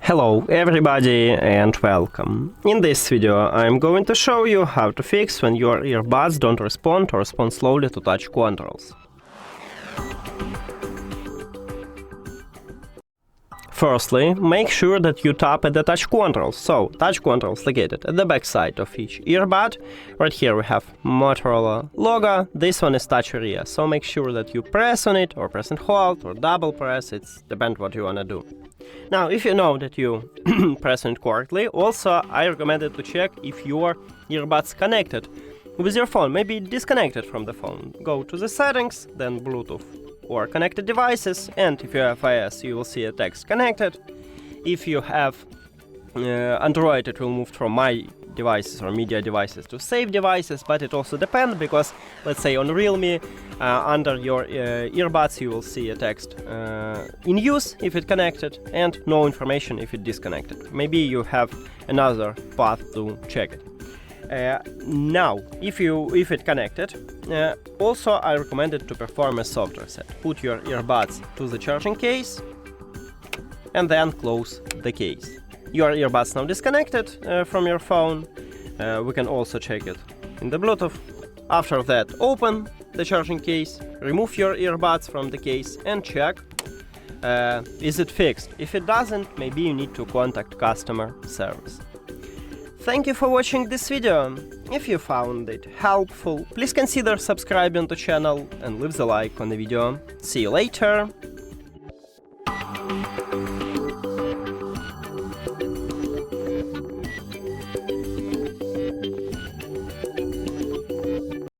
Hello everybody and welcome. In this video I'm going to show you how to fix when your earbuds don't respond or respond slowly to touch controls. Firstly, make sure that you tap at the touch controls. So, touch controls located at the back side of each earbud. Right here we have Motorola logo. This one is touch area, so make sure that you press on it or press and hold or double press. It's depends what you wanna do. Now, if you know that you press it correctly, also I recommend it to check if your earbuds connected with your phone, maybe disconnected from the phone. Go to the settings, then Bluetooth or connected devices, and if you have iOS you will see a text connected. If you have Android, it will move from My Devices or Media Devices to Save Devices, but it also depends because, let's say on Realme, under your earbuds you will see a text in use if it connected and no information if it disconnected. Maybe you have another path to check it. Now, if it connected, also I recommend it to perform a soft reset. Put your earbuds to the charging case and then close the case. Your earbuds now disconnected from your phone. We can also check it in the Bluetooth. After that, open the charging case, remove your earbuds from the case and check is it fixed. If it doesn't, maybe you need to contact customer service. Thank you for watching this video. If you found it helpful, please consider subscribing to the channel and leave the like on the video. See you later.